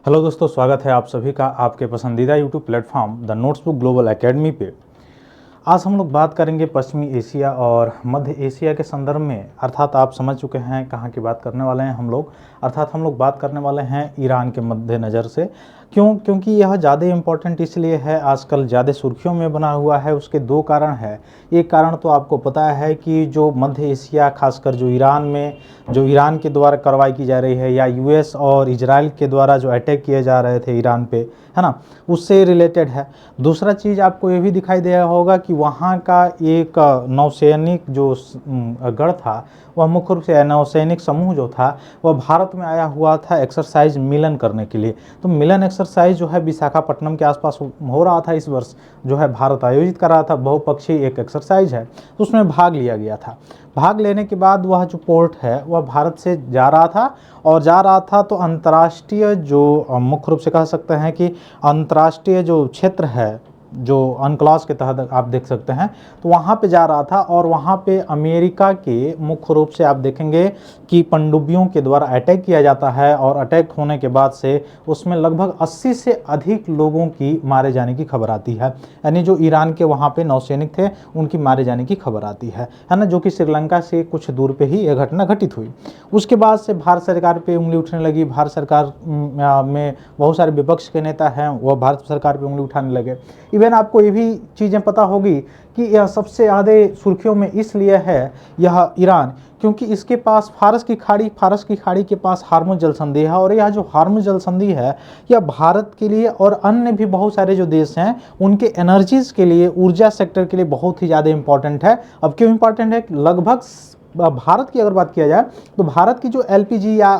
Hello दोस्तों, स्वागत है आप सभी का आपके पसंदीदा YouTube platform the notebook global academy पे। आज हम लोग बात करेंगे पश्चिमी एशिया और मध्य एशिया के संदर्भ में, अर्थात आप समझ चुके हैं कहाँ की बात करने वाले हैं हम लोग। अर्थात हम लोग बात करने वाले हैं ईरान के मद्देनज़र से। क्योंकि यह ज़्यादा इम्पोर्टेंट इसलिए है, आजकल ज़्यादा सुर्खियों में बना हुआ है। उसके दो कारण हैं। एक कारण तो आपको पता है कि जो मध्य एशिया, खासकर जो ईरान में जो ईरान के द्वारा कार्रवाई की जा रही है, या यूएस और इजराइल के द्वारा जो अटैक किए जा रहे थे ईरान पे, है ना, उससे रिलेटेड है। दूसरा चीज़ आपको ये भी दिखाई दे रहा होगा कि वहाँ का एक नौसैनिक जो गढ़ था, वह मुख्य रूप से नौसैनिक समूह जो था वह भारत में आया हुआ था एक्सरसाइज मिलन करने के लिए। तो मिलन एक्सरसाइज जो है विशाखापट्टनम के आसपास हो रहा था। इस वर्ष जो है भारत आयोजित कर रहा था, बहुपक्षीय एक एक्सरसाइज है, तो उसमें भाग लिया गया था। भाग लेने के बाद वह जो पोर्ट है वह भारत से जा रहा था, और जा रहा था तो अंतर्राष्ट्रीय जो मुख्य रूप से कह सकते हैं कि अंतर्राष्ट्रीय जो क्षेत्र है, जो अनक्लॉज के तहत आप देख सकते हैं, तो वहाँ पे जा रहा था। और वहाँ पे अमेरिका के मुख्य रूप से आप देखेंगे कि पनडुब्बियों के द्वारा अटैक किया जाता है, और अटैक होने के बाद से उसमें लगभग 80 से अधिक लोगों की मारे जाने की खबर आती है। यानी जो ईरान के वहाँ पे नौसैनिक थे उनकी मारे जाने की खबर आती है ना, जो कि श्रीलंका से कुछ दूर पे ही यह घटना घटित हुई। उसके बाद से भारत सरकार पे उंगली उठने लगी। भारत सरकार में बहुत सारे विपक्ष के नेता हैं, वह भारत सरकार पे उंगली उठाने लगे। इवन आपको ये भी चीज़ें पता होगी कि यह सबसे ज़्यादा सुर्खियों में इसलिए है यह ईरान, क्योंकि इसके पास फारस की खाड़ी के पास हार्मुज जल संधि है। और यह जो हार्मुज जल संधि है यह भारत के लिए और अन्य भी बहुत सारे जो देश हैं उनके एनर्जीज़ के लिए, ऊर्जा सेक्टर के लिए बहुत ही ज़्यादा इंपॉर्टेंट है। अब क्यों इंपॉर्टेंट है? लगभग भारत की अगर बात किया जाए तो भारत की जो एलपीजी या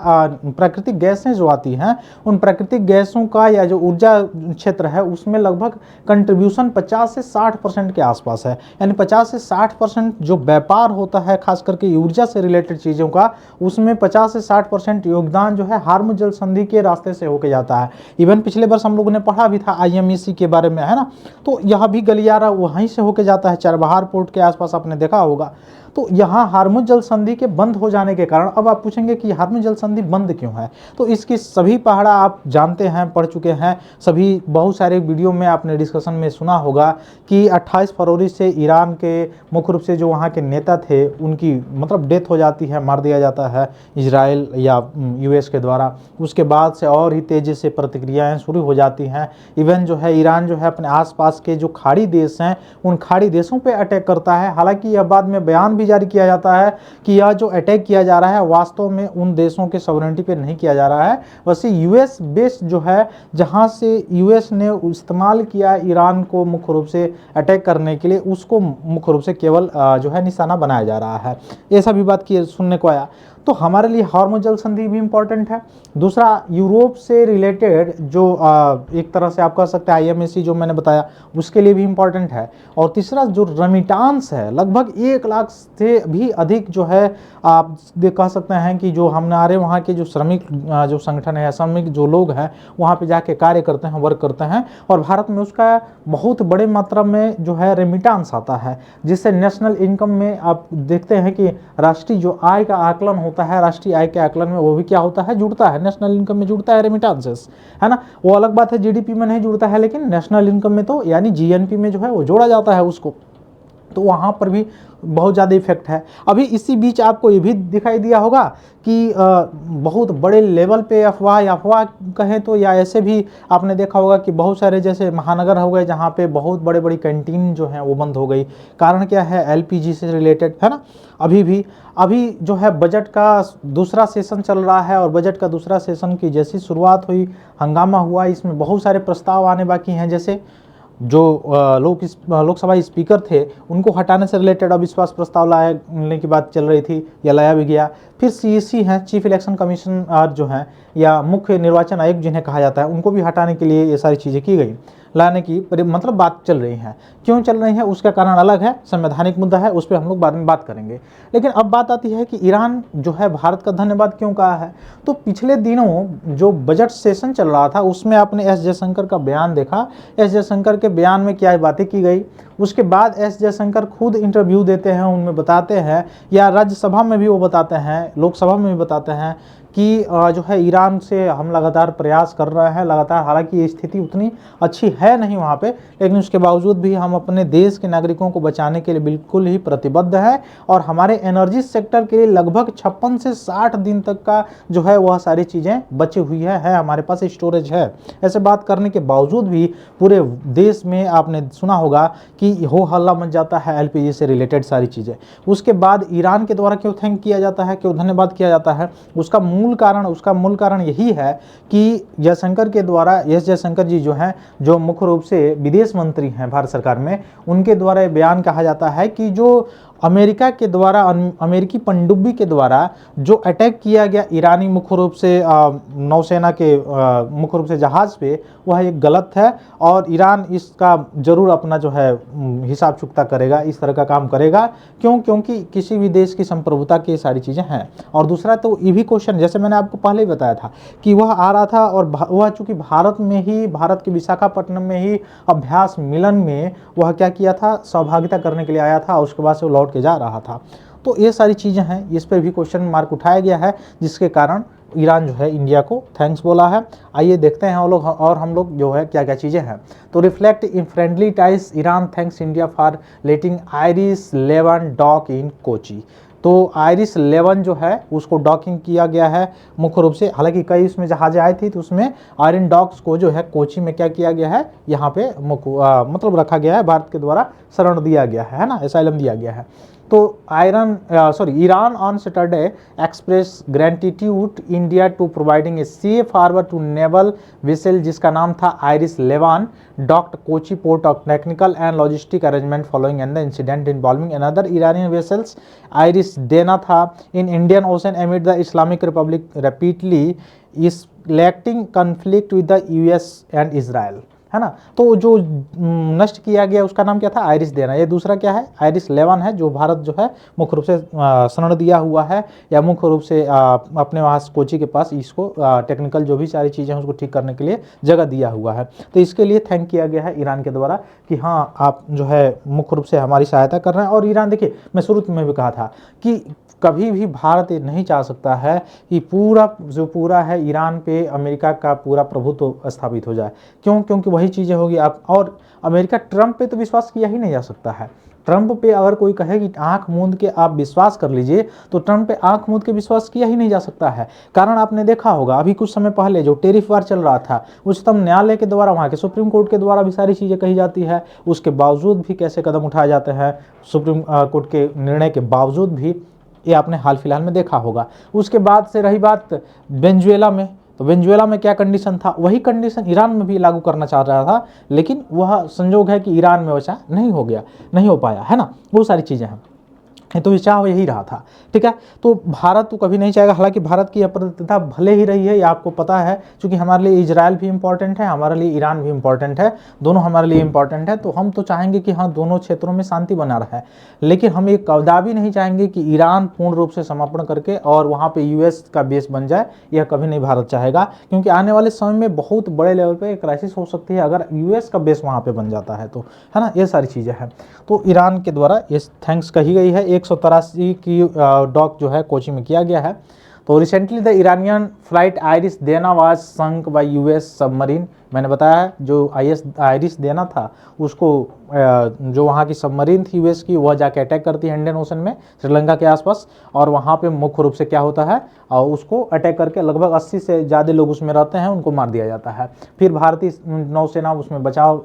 प्राकृतिक गैसें जो आती हैं, उन प्राकृतिक गैसों का या जो ऊर्जा क्षेत्र है उसमें लगभग कंट्रीब्यूशन 50 से 60% के आसपास है। यानी 50 से 60% जो व्यापार होता है खास करके ऊर्जा से रिलेटेड चीज़ों का, उसमें 50 से 60% योगदान जो है हार्मुज जल संधि के रास्ते से होके जाता है। इवन पिछले वर्ष हम लोगों ने पढ़ा भी था IMEC के बारे में, है ना। तो यह भी गलियारा वहीं से होके जाता है, चाबहार पोर्ट के आसपास आपने देखा होगा। तो यहाँ हार्मुज जल संधि के बंद हो जाने के कारण, अब आप पूछेंगे कि हार्मुज जल संधि बंद क्यों है, तो इसकी सभी पहाड़ा आप जानते हैं, पढ़ चुके हैं सभी। बहुत सारे वीडियो में आपने डिस्कशन में सुना होगा कि 28 फरवरी से ईरान के मुख्य रूप से जो वहाँ के नेता थे उनकी मतलब डेथ हो जाती है, मार दिया जाता है इजराइल या US के द्वारा। उसके बाद से और ही तेज़ी से प्रतिक्रियाएँ शुरू हो जाती हैं। इवन जो है ईरान जो है अपने आसपास के जो खाड़ी देश हैं उन खाड़ी देशों पर अटैक करता है। हालांकि यह बाद में बयान भी जारी किया जाता है कि यह जो अटैक किया जा रहा है वास्तव में उन देशों के सॉवरेनिटी पे नहीं किया जा रहा है, वैसे US बेस जो है जहां से US ने इस्तेमाल किया ईरान को मुख्य रूप से अटैक करने के लिए, उसको मुख्य रूप से केवल जो है निशाना बनाया जा रहा है। ऐसा भी बात की सुनने को आया। तो हमारे लिए हार्मुज जल संधि भी इम्पॉर्टेंट है। दूसरा, यूरोप से रिलेटेड जो एक तरह से आप कह सकते हैं IMEC जो मैंने बताया उसके लिए भी इम्पॉर्टेंट है। और तीसरा जो रेमिटांस है, लगभग 1 लाख से भी अधिक जो है आप कह सकते हैं कि जो हमारे वहाँ के जो श्रमिक जो संगठन है, श्रमिक जो लोग हैं वहाँ पे जाके कार्य करते हैं, वर्क करते हैं, और भारत में उसका बहुत बड़े मात्रा में जो है रेमिटांस आता है, जिससे नेशनल इनकम में आप देखते हैं कि राष्ट्रीय जो आय का आकलन होता है, राष्ट्रीय आय के आकलन में वो भी क्या होता है, जुड़ता है, नेशनल इनकम में जुड़ता है रेमिटांसेस, है ना। वो अलग बात है GDP में नहीं जुड़ता है, लेकिन नेशनल इनकम में तो यानी GNP में जो है वो जोड़ा जाता है उसको। तो वहाँ पर भी बहुत ज़्यादा इफेक्ट है। अभी इसी बीच आपको ये भी दिखाई दिया होगा कि बहुत बड़े लेवल पे अफवाह कहें तो, या ऐसे भी आपने देखा होगा कि बहुत सारे जैसे महानगर हो गए जहाँ पे बहुत बड़े बड़ी कैंटीन जो हैं वो बंद हो गई। कारण क्या है? LPG से रिलेटेड, है ना। अभी जो है बजट का दूसरा सेशन चल रहा है, और बजट का दूसरा सेशन की जैसी शुरुआत हुई, हंगामा हुआ। इसमें बहुत सारे प्रस्ताव आने बाकी हैं, जैसे जो लोकसभा स्पीकर थे उनको हटाने से रिलेटेड अविश्वास प्रस्ताव लाने की बात चल रही थी, या लाया भी गया। फिर CEC हैं, चीफ इलेक्शन कमीशन जो हैं, या मुख्य निर्वाचन आयोग जिन्हें कहा जाता है, उनको भी हटाने के लिए ये सारी चीज़ें की गई, लाने की मतलब बात चल रही है। क्यों चल रही है उसका कारण अलग है, संवैधानिक मुद्दा है, उस पर हम लोग बाद में बात करेंगे। लेकिन अब बात आती है कि ईरान जो है भारत का धन्यवाद क्यों कहा है। तो पिछले दिनों जो बजट सेशन चल रहा था उसमें आपने S जयशंकर का बयान देखा। S जयशंकर के बयान में क्या बातें की गई, उसके बाद S जयशंकर खुद इंटरव्यू देते हैं, उनमें बताते हैं, या राज्यसभा में भी वो बताते हैं, लोकसभा में भी बताते हैं कि जो है ईरान से हम लगातार प्रयास कर रहे हैं लगातार, हालांकि ये स्थिति उतनी अच्छी है नहीं वहाँ पे, लेकिन उसके बावजूद भी हम अपने देश के नागरिकों को बचाने के लिए बिल्कुल ही प्रतिबद्ध है। और हमारे एनर्जी सेक्टर के लिए लगभग 56 से 60 दिन तक का जो है वह सारी चीज़ें बची हुई है हमारे पास स्टोरेज है। ऐसे बात करने के बावजूद भी पूरे देश में आपने सुना होगा कि हो हल्ला मच जाता है एलपीजी से रिलेटेड सारी चीज़ें। उसके बाद ईरान के द्वारा क्यों थैंक किया जाता है, क्यों धन्यवाद किया जाता है, उसका मूल कारण यही है कि जयशंकर के द्वारा, एस जयशंकर जी जो हैं, जो मुख्य रूप से विदेश मंत्री हैं भारत सरकार में, उनके द्वारा बयान कहा जाता है कि जो अमेरिका के द्वारा, अमेरिकी पनडुब्बी के द्वारा जो अटैक किया गया ईरानी मुख्य रूप से नौसेना के मुख्य रूप से जहाज़ पे, वह एक गलत है और ईरान इसका ज़रूर अपना जो है हिसाब चुकता करेगा, इस तरह का काम करेगा। क्योंकि किसी भी देश की संप्रभुता की सारी चीज़ें हैं। और दूसरा तो ये भी क्वेश्चन, जैसे मैंने आपको पहले ही बताया था कि वह आ रहा था और वह चूँकि भारत के विशाखापट्टनम में ही अभ्यास मिलन में वह क्या किया था, सहभागिता करने के लिए आया था, उसके बाद से वो लौट के जा रहा था। तो ये सारी चीज़ें हैं, इस पर भी क्वेश्चन मार्क उठाया गया है, जिसके कारण ईरान जो है इंडिया को थैंक्स बोला है। आइए देखते हैं हम लोग जो है क्या क्या चीज़ें हैं। तो reflect in friendly ties, Iran thanks India for letting IRIS 11 dock in Kochi. तो आयरिस 11 जो है उसको डॉकिंग किया गया है मुख्य रूप से, हालांकि कई उसमें जहाज़ें आई थी, तो उसमें आयरन डॉक्स को जो है कोची में क्या किया गया है, यहाँ पे मतलब रखा गया है, भारत के द्वारा शरण दिया गया है ना, एसाइलम दिया गया है। तो Iran on Saturday express gratitude India to providing a safe harbour to naval vessel जिसका नाम था IRIS 11 docked Kochi port of technical and logistic arrangement following an the incident involving another Iranian vessels IRIS Dena था in Indian Ocean amid the Islamic Republic rapidly escalating conflict with the US and Israel, है ना। तो जो नष्ट किया गया उसका नाम क्या था, आयरिस देना। ये दूसरा क्या है, आयरिस 11 है, जो भारत जो है मुख्य रूप से शरण दिया हुआ है, या मुख्य रूप से अपने वहाँ कोची के पास इसको टेक्निकल जो भी सारी चीज़ें हैं उसको ठीक करने के लिए जगह दिया हुआ है। तो इसके लिए थैंक किया गया है ईरान के द्वारा कि हाँ आप जो है मुख्य रूप से हमारी सहायता कर रहे हैं। और ईरान, देखिए मैं शुरू में भी कहा था कि कभी भी भारत ये नहीं चाह सकता है कि पूरा है ईरान पे अमेरिका का पूरा प्रभुत्व स्थापित हो जाए। क्योंकि वही चीज़ें होगी आप, और अमेरिका ट्रंप पे तो विश्वास किया ही नहीं जा सकता है। ट्रंप पे अगर कोई कहे कि आंख मूंद के आप विश्वास कर लीजिए, तो ट्रंप पे आंख मूंद के विश्वास किया ही नहीं जा सकता है। कारण आपने देखा होगा अभी कुछ समय पहले जो टेरिफ वार चल रहा था, उच्चतम न्यायालय के द्वारा, वहाँ के सुप्रीम कोर्ट के द्वारा भी सारी चीज़ें कही जाती है, उसके बावजूद भी कैसे कदम उठाए जाते हैं, सुप्रीम कोर्ट के निर्णय के बावजूद भी, ये आपने हाल फिलहाल में देखा होगा। उसके बाद से रही बात वेनेजुएला में, तो वेनेजुएला में क्या कंडीशन था, वही कंडीशन ईरान में भी लागू करना चाह रहा था, लेकिन वह संजोग है कि ईरान में वैसा नहीं हो पाया, है ना। वो सारी चीज़ें हैं, तो विचार यही रहा था, ठीक है। तो भारत तो कभी नहीं चाहेगा, हालांकि भारत की अप्रतिबद्धता भले ही रही है, ये आपको पता है, क्योंकि हमारे लिए इजराइल भी इंपॉर्टेंट है, हमारे लिए ईरान भी इंपॉर्टेंट है, दोनों हमारे लिए इंपॉर्टेंट है। तो हम तो चाहेंगे कि हाँ दोनों क्षेत्रों में शांति बना रहे, लेकिन हम एक कदापि नहीं चाहेंगे कि ईरान पूर्ण रूप से समर्पण करके और वहाँ पर यूएस का बेस बन जाए, यह कभी नहीं भारत चाहेगा। क्योंकि आने वाले समय में बहुत बड़े लेवल पर क्राइसिस हो सकती है अगर यूएस का बेस वहाँ पर बन जाता है, तो है ना, ये सारी चीज़ें हैं। तो ईरान के द्वारा ये थैंक्स कही गई है। 183 की डॉक जो है कोची में किया गया है। तो recently the Iranian flight IRIS Dena was sunk by US submarine, मैंने बताया जो आयरिस देना था उसको जो वहाँ की सबमरीन थी यूएस की, वह जाके अटैक करती है इंडियन ओशन में श्रीलंका के आसपास, और वहाँ पे मुख्य रूप से क्या होता है, उसको अटैक करके लगभग 80 से ज़्यादा लोग उसमें रहते हैं, उनको मार दिया जाता है। फिर भारतीय नौसेना उसमें बचाव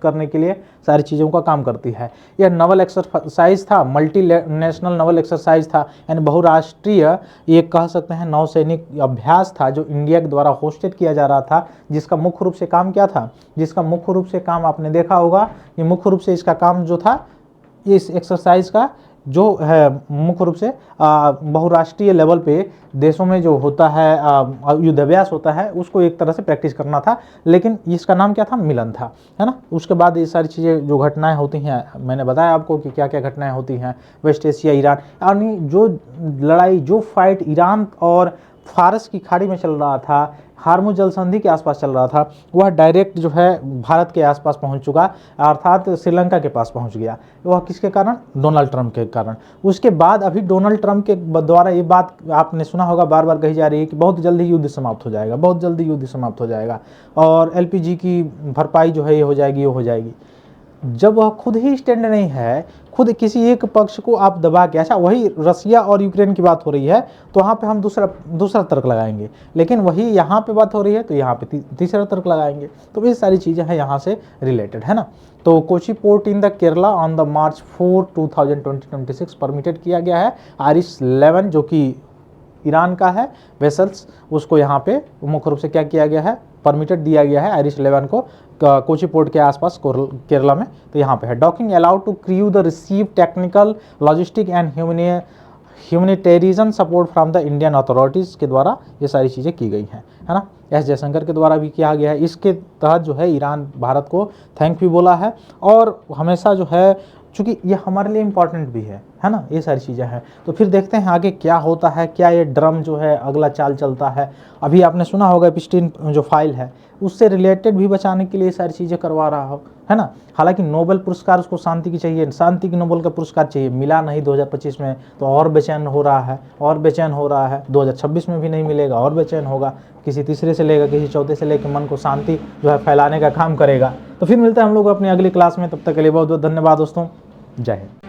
करने के लिए सारी चीज़ों का काम करती है। यह नवल एक्सरसाइज था, मल्टी नेशनल नवल एक्सरसाइज था, यानी बहुराष्ट्रीय ये कह सकते हैं नौसैनिक अभ्यास था, जो इंडिया के द्वारा होस्टेड किया जा रहा था, जिसका मुख्य रूप से काम क्या था, जिसका मुख्य रूप से काम आपने देखा होगा, ये मुख्य रूप से इसका काम जो था, इस एक्सरसाइज का जो है मुख्य रूप से बहुराष्ट्रीय लेवल पे देशों में जो होता है युद्धाभ्यास होता है, उसको एक तरह से प्रैक्टिस करना था। लेकिन इसका नाम क्या था, मिलन था, है ना। उसके बाद ये सारी चीज़ें जो घटनाएं होती हैं, मैंने बताया आपको कि क्या क्या घटनाएं होती हैं वेस्ट एशिया ईरान, यानी जो लड़ाई जो फाइट ईरान और फारस की खाड़ी में चल रहा था, हार्मुज जल संधि के आसपास चल रहा था, वह डायरेक्ट जो है भारत के आसपास पहुंच चुका, अर्थात श्रीलंका के पास पहुंच गया। वह किसके कारण? डोनाल्ड ट्रंप के कारण। उसके बाद अभी डोनाल्ड ट्रंप के द्वारा ये बात आपने सुना होगा, बार बार कही जा रही है कि बहुत जल्दी युद्ध समाप्त हो जाएगा, बहुत जल्दी युद्ध समाप्त हो जाएगा और एलपीजी की भरपाई जो है ये हो जाएगी, ये हो जाएगी। जब वह खुद ही स्टैंड नहीं है, खुद किसी एक पक्ष को आप दबा के, अच्छा वही रसिया और यूक्रेन की बात हो रही है तो वहाँ पे हम दूसरा तर्क लगाएंगे, लेकिन वही यहाँ पे बात हो रही है तो यहाँ पे तीसरा तर्क लगाएंगे। तो ये सारी चीज़ें हैं यहाँ से रिलेटेड, है ना। तो Kochi port in the Kerala on the March 4, 2026 permitted किया गया है। आयरिश 11 जो कि ईरान का है वेसल्स, उसको यहाँ पे मुख्य रूप से क्या किया गया है? परमिटेड दिया गया है आयरिश 11 को कोची पोर्ट के आसपास केरला में। तो यहाँ पे है docking allowed to crew the receive technical logistic and humanitarian support from the Indian authorities के द्वारा ये सारी चीज़ें की गई हैं, है ना। एस जयशंकर के द्वारा भी किया गया है। इसके तहत जो है ईरान भारत को थैंक भी बोला है और हमेशा जो है, चूँकि ये हमारे लिए इम्पॉर्टेंट भी है ना, ये सारी चीज़ें हैं। तो फिर देखते हैं आगे क्या होता है, क्या ये ड्रम जो है अगला चाल चलता है। अभी आपने सुना होगा एप्स्टीन जो फाइल है उससे रिलेटेड भी बचाने के लिए सारी चीज़ें करवा रहा हो, है ना। हालांकि नोबेल पुरस्कार उसको शांति की चाहिए, शांति की नोबेल का पुरस्कार चाहिए, मिला नहीं 2025 में, तो और बेचैन हो रहा है, और बेचैन हो रहा है। 2026 में भी नहीं मिलेगा, और बेचैन होगा, किसी तीसरे से लेगा, किसी चौथे से लेकर मन को शांति जो है फैलाने का काम करेगा। तो फिर मिलते हैं हम लोग अपनी अगली क्लास में, तब तक के लिए बहुत बहुत धन्यवाद दोस्तों, जय हिंद।